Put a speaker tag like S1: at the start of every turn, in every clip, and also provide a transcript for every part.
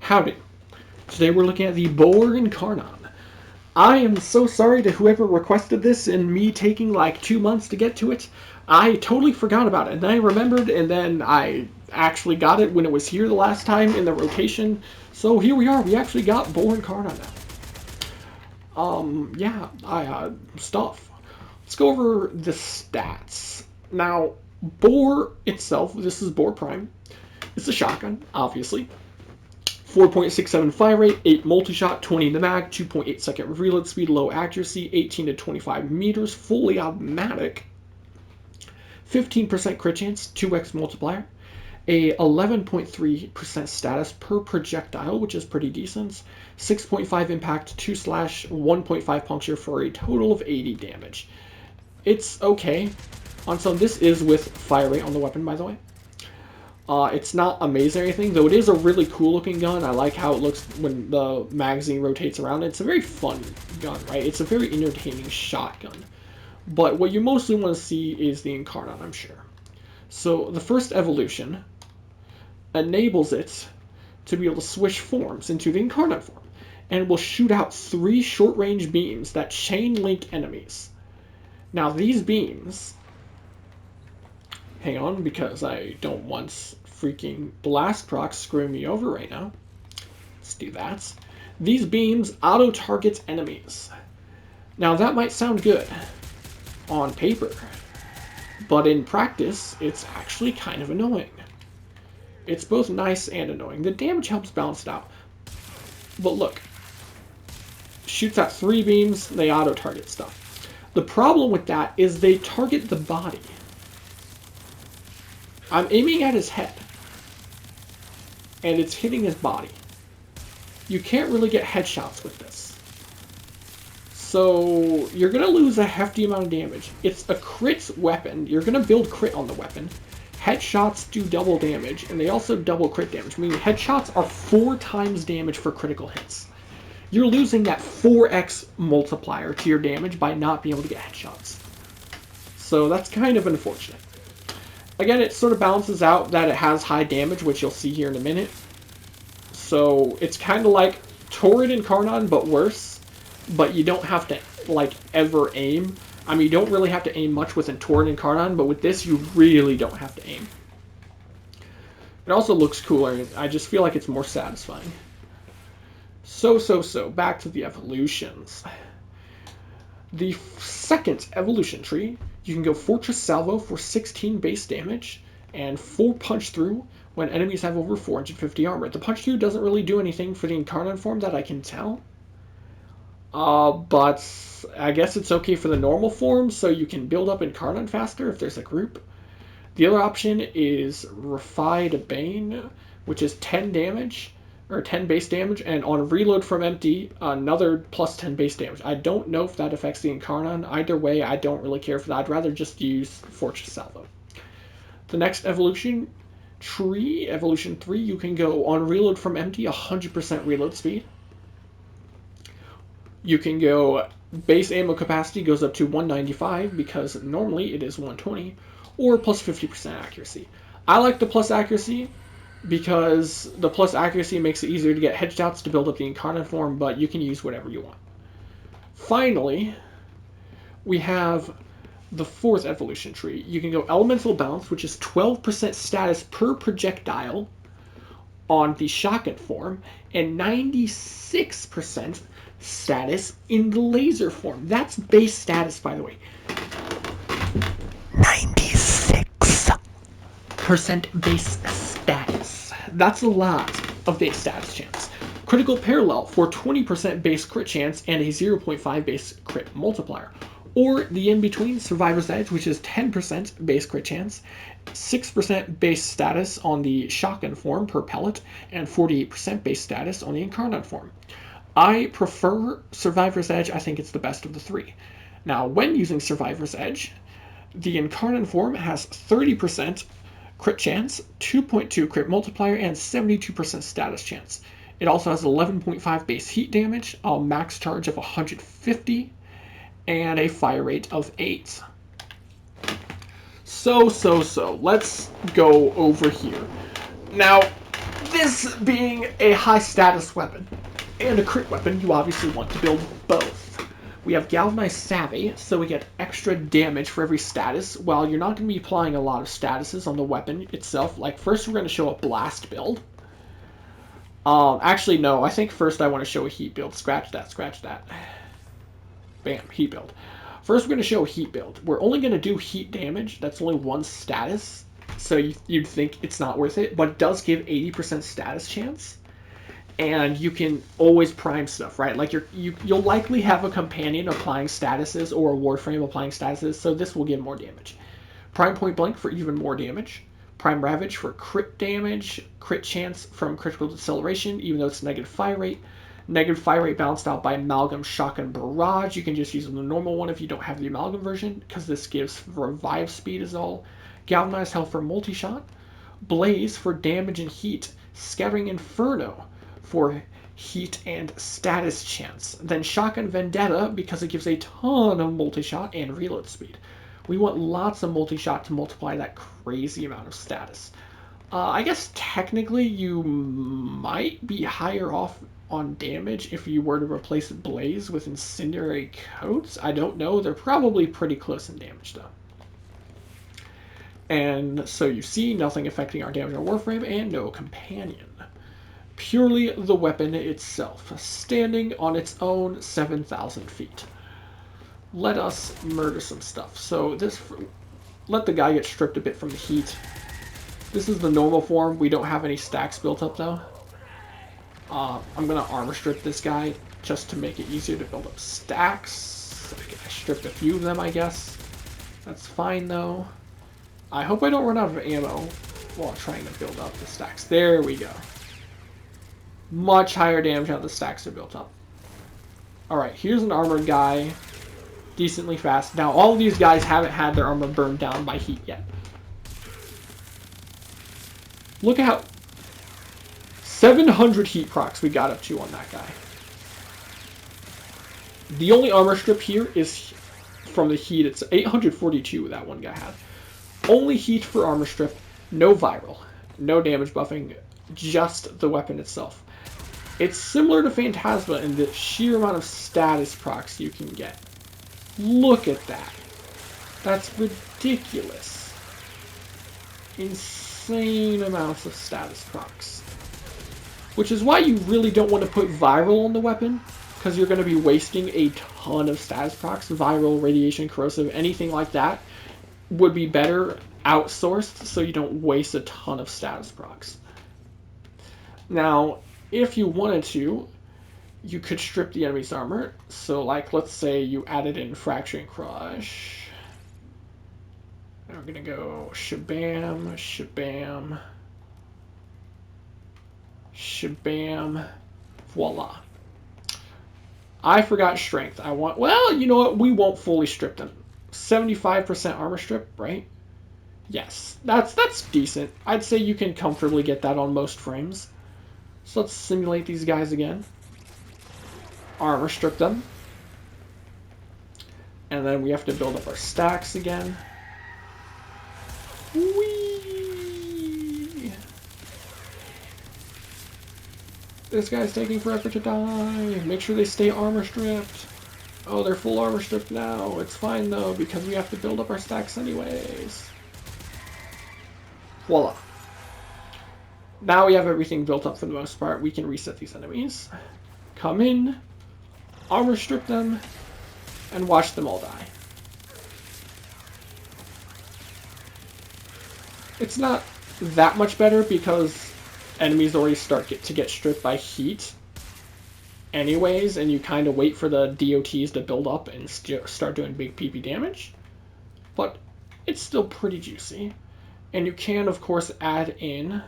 S1: Howdy. Today we're looking at the Boaring Incarnate. I am so sorry to whoever requested this and me taking like 2 months to get to it. I totally forgot about it, and then I remembered, and then I actually got it when it was here the last time in the rotation. So here we are. We actually got Boaring Incarnate now. Stuff. Let's go over the stats. Now, Boar itself, this is Boar Prime. It's a shotgun, obviously. 4.67 fire rate, 8 multi-shot, 20 in the mag, 2.8 second reload speed, low accuracy, 18 to 25 meters, fully automatic. 15% crit chance, 2x multiplier. A 11.3% status per projectile, which is pretty decent. 6.5 impact, 2 slash, 1.5 puncture for a total of 80 damage. It's okay. So this is with fire rate on the weapon, by the way. It's not amazing or anything, though it is a really cool looking gun. I like how it looks when the magazine rotates around. It's a very fun gun, right? It's a very entertaining shotgun. But what you mostly want to see is the Incarnate, I'm sure. So the first evolution enables it to be able to switch forms into the Incarnate form, and will shoot out 3 short-range beams that chain link enemies. Now these beams... Hang on, because I don't want freaking blast proc screwing me over right now. Let's do that. These beams auto-target enemies. Now that might sound good on paper, but in practice, it's actually kind of annoying. It's both nice and annoying. The damage helps balance it out. But look, shoots out 3 beams, they auto-target stuff. The problem with that is they target the body. I'm aiming at his head, and it's hitting his body. You can't really get headshots with this. So you're going to lose a hefty amount of damage. It's a crit weapon. You're going to build crit on the weapon. Headshots do double damage, and they also double crit damage, meaning headshots are 4 times damage for critical hits. You're losing that 4x multiplier to your damage by not being able to get headshots. So that's kind of unfortunate. Again, it sort of balances out that it has high damage, which you'll see here in a minute. So it's kind of like Torrid Incarnate, but worse. But you don't have to, like, ever aim. I mean, you don't really have to aim much with Torrid Incarnate, but with this, you really don't have to aim. It also looks cooler. I just feel like it's more satisfying. So, back to the evolutions. The second evolution tree, you can go Fortress Salvo for 16 base damage and 4 punch through when enemies have over 450 armor. The punch through doesn't really do anything for the Incarnate form that I can tell. But I guess it's okay for the normal form, so you can build up Incarnate faster if there's a group. The other option is Refined Bane, which is 10 damage. Or 10 base damage, and on reload from empty, another plus 10 base damage. I don't know if that affects the Incarnate. Either way, I don't really care for that. I'd rather just use Fortress Salvo. The next evolution tree, evolution 3, you can go on reload from empty, 100% reload speed. You can go base ammo capacity goes up to 195 because normally it is 120, or plus 50% accuracy. I like the plus accuracy, because the plus accuracy makes it easier to get headshots to build up the Incarnate form, but you can use whatever you want. Finally, we have the 4th evolution tree. You can go Elemental Bounce, which is 12% status per projectile on the shotgun form, and 96% status in the laser form. That's base status, by the way. 96% base status. That's a lot of base status chance. Critical Parallel for 20% base crit chance and a 0.5 base crit multiplier. Or the in-between, Survivor's Edge, which is 10% base crit chance, 6% base status on the shotgun form per pellet, and 48% base status on the Incarnate form. I prefer Survivor's Edge. I think it's the best of the 3. Now, when using Survivor's Edge, the Incarnate form has 30% crit chance, 2.2 crit multiplier, and 72% status chance. It also has 11.5 base heat damage, a max charge of 150, and a fire rate of 8. So. Let's go over here. Now, This being a high status weapon and a crit weapon, you obviously want to build both. We have Galvanized Savvy, so we get extra damage for every status. While you're not going to be applying a lot of statuses on the weapon itself, like first we're going to show a blast build. Actually, no, I think first I want to show a heat build. Scratch that, scratch that. Bam, heat build. First we're going to show a heat build. We're only going to do heat damage. That's only one status, so you'd think it's not worth it, but it does give 80% status chance. And you can always prime stuff, right? Like you'll likely have a companion applying statuses or a Warframe applying statuses, so this will give more damage. Prime Point Blank for even more damage. Prime Ravage for crit damage, crit chance from critical deceleration, even though it's negative fire rate. Negative fire rate balanced out by Amalgam Shotgun Barrage. You can just use the normal one if you don't have the Amalgam version, because this gives revive speed is all. Galvanized Health for multi-shot. Blaze for damage and heat. Scattering Inferno for heat and status chance. Then Shotgun Vendetta, because it gives a ton of multi-shot and reload speed. We want lots of multi-shot to multiply that crazy amount of status. I guess technically you might be higher off on damage if you were to replace Blaze with Incendiary Coats. I don't know. They're probably pretty close in damage, though. And so you see nothing affecting our damage on Warframe and no companion. Purely the weapon itself, standing on its own 7,000 feet. Let us murder some stuff. So this, let the guy get stripped a bit from the heat. This is the normal form. We don't have any stacks built up though. I'm gonna armor strip this guy just to make it easier to build up stacks. I stripped a few of them, I guess. That's fine though. I hope I don't run out of ammo while trying to build up the stacks. There we go. Much higher damage now the stacks are built up. Alright, here's an armored guy. Decently fast. Now, all of these guys haven't had their armor burned down by heat yet. Look at how 700 heat procs we got up to on that guy. The only armor strip here is from the heat. It's 842 that one guy had. Only heat for armor strip. No viral. No damage buffing. Just the weapon itself. It's similar to Phantasma in the sheer amount of status procs you can get. Look at that. That's ridiculous. Insane amounts of status procs. Which is why you really don't want to put viral on the weapon, because you're going to be wasting a ton of status procs. Viral, radiation, corrosive, anything like that would be better outsourced so you don't waste a ton of status procs. Now, if you wanted to, you could strip the enemy's armor. So, like, let's say you added in Fracturing Crush. And we're going to go shabam, shabam, shabam, voila. I forgot strength. I want, well, you know what? We won't fully strip them. 75% armor strip, right? Yes, that's decent. I'd say you can comfortably get that on most frames. So let's simulate these guys again. Armor strip them. And then we have to build up our stacks again. Whee! This guy's taking forever to die. Make sure they stay armor stripped. Oh, they're full armor stripped now. It's fine though, because we have to build up our stacks anyways. Voila. Now we have everything built up for the most part. We can reset these enemies. Come in, armor strip them, and watch them all die. It's not that much better because enemies already start to get stripped by heat anyways, and you kind of wait for the DOTs to build up and start doing big PP damage. But it's still pretty juicy. And you can, of course, add in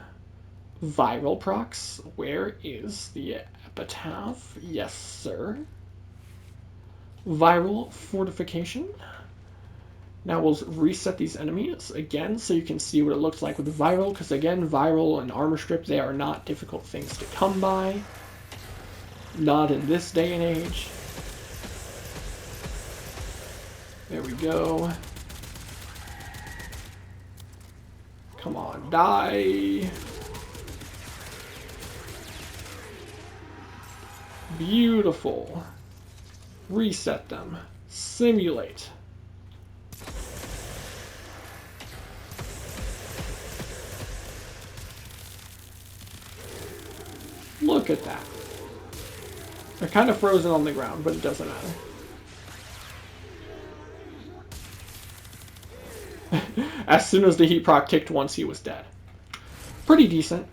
S1: viral procs. Where is the epitaph? Yes, sir. Viral fortification. Now we'll reset these enemies again so you can see what it looks like with viral, because again, viral and armor strip, they are not difficult things to come by. Not in this day and age. There we go. Come on, die. Beautiful. Reset them. Simulate. Look at that. They're kind of frozen on the ground, but it doesn't matter. As soon as the heat proc ticked once, he was dead. Pretty decent.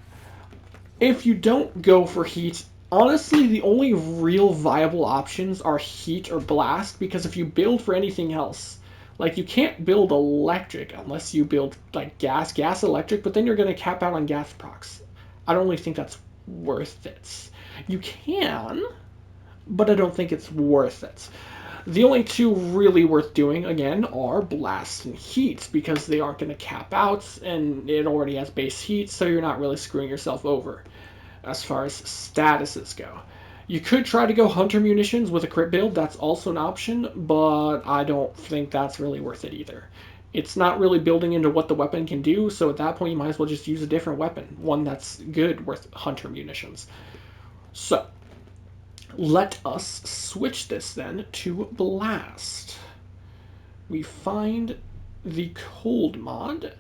S1: If you don't go for heat, honestly, the only real viable options are heat or blast, because if you build for anything else, like you can't build electric unless you build like gas electric, but then you're going to cap out on gas procs. I don't really think that's worth it. You can, but I don't think it's worth it. The only two really worth doing, again, are blast and heat, because they aren't going to cap out, and it already has base heat, so you're not really screwing yourself over as far as statuses go. You could try to go hunter munitions with a crit build, that's also an option, but I don't think that's really worth it either. It's not really building into what the weapon can do, so at that point you might as well just use a different weapon, one that's good with hunter munitions. So, let us switch this then to blast. We find the cold mod.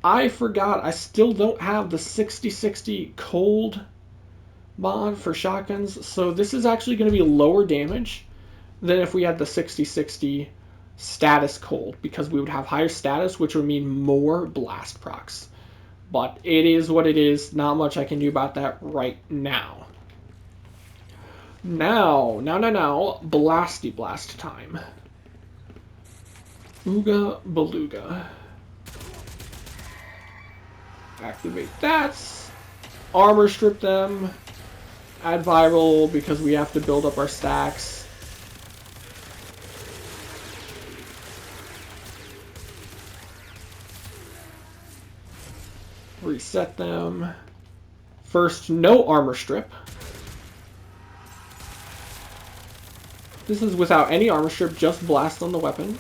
S1: I forgot I still don't have the 60-60 cold mod for shotguns, so this is actually going to be lower damage than if we had the 60-60 status cold, because we would have higher status, which would mean more blast procs. But it is what it is. Not much I can do about that right now. Now, blasty blast time. Ooga Beluga. Activate that. Armor strip them. Add viral because we have to build up our stacks. Reset them. First, no armor strip. This is without any armor strip, just blast on the weapon.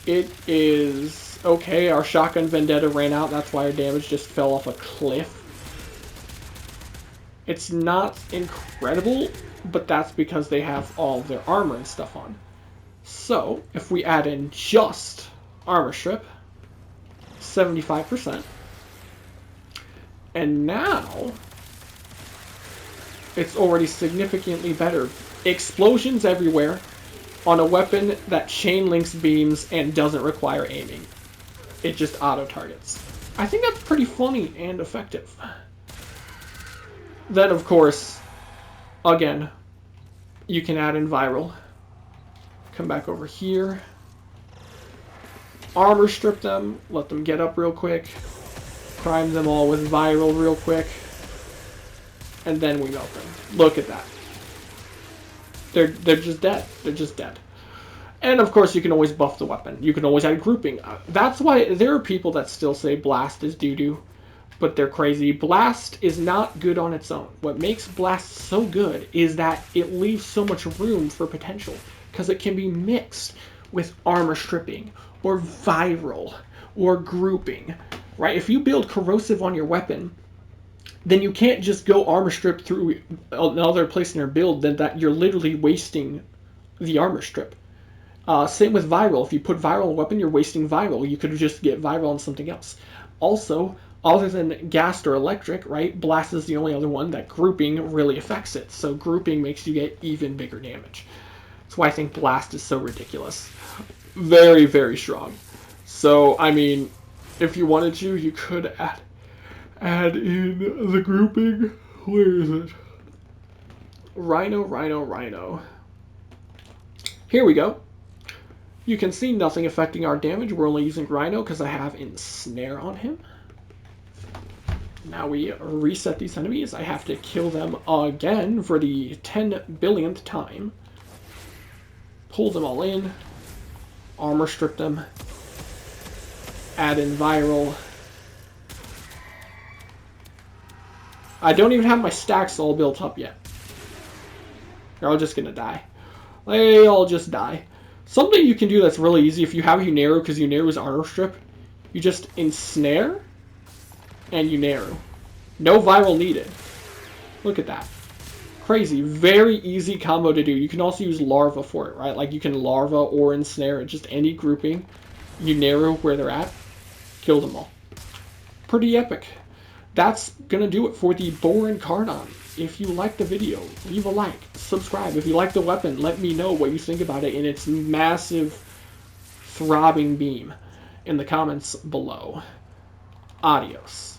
S1: It is okay. Our shotgun vendetta ran out. That's why our damage just fell off a cliff. It's not incredible, but that's because they have all their armor and stuff on. So, if we add in just armor strip, 75%. And now, it's already significantly better. Explosions everywhere on a weapon that chain links beams and doesn't require aiming. It just auto-targets. I think that's pretty funny and effective. Then, of course, again, you can add in viral. Come back over here. Armor strip them. Let them get up real quick. Prime them all with viral real quick. And then we melt them. Look at that. They're just dead. They're just dead. And of course you can always buff the weapon. You can always add grouping. That's why there are people that still say blast is doo-doo, but they're crazy. Blast is not good on its own. What makes blast so good is that it leaves so much room for potential, because it can be mixed with armor stripping or viral or grouping, right? If you build corrosive on your weapon, then you can't just go armor strip through another place in your build, then that you're literally wasting the armor strip. Same with viral. If you put viral on a weapon, you're wasting viral. You could just get viral on something else. Also, other than gas or electric, right, blast is the only other one that grouping really affects it. So grouping makes you get even bigger damage. That's why I think blast is so ridiculous. Very, very strong. So, I mean, if you wanted to, you could add in the grouping. Where is it? Rhino. Here we go. You can see nothing affecting our damage. We're only using Rhino because I have Ensnare on him. Now we reset these enemies. I have to kill them again for the 10 billionth time. Pull them all in. Armor strip them. Add in viral. I don't even have my stacks all built up yet. They're all just gonna die. They all just die. Something you can do that's really easy if you have Uneru, because Uneru's armor strip, you just ensnare and Uneru. No viral needed. Look at that. crazy. Very easy combo to do. You can also use larva for it, right? Like you can larva or ensnare just any grouping. You narrow where they're at, kill them all. Pretty epic. That's gonna do it for the Boar Incarnate. If you like the video, leave a like, subscribe. If you like the weapon, let me know what you think about it in its massive throbbing beam in the comments below. Adios.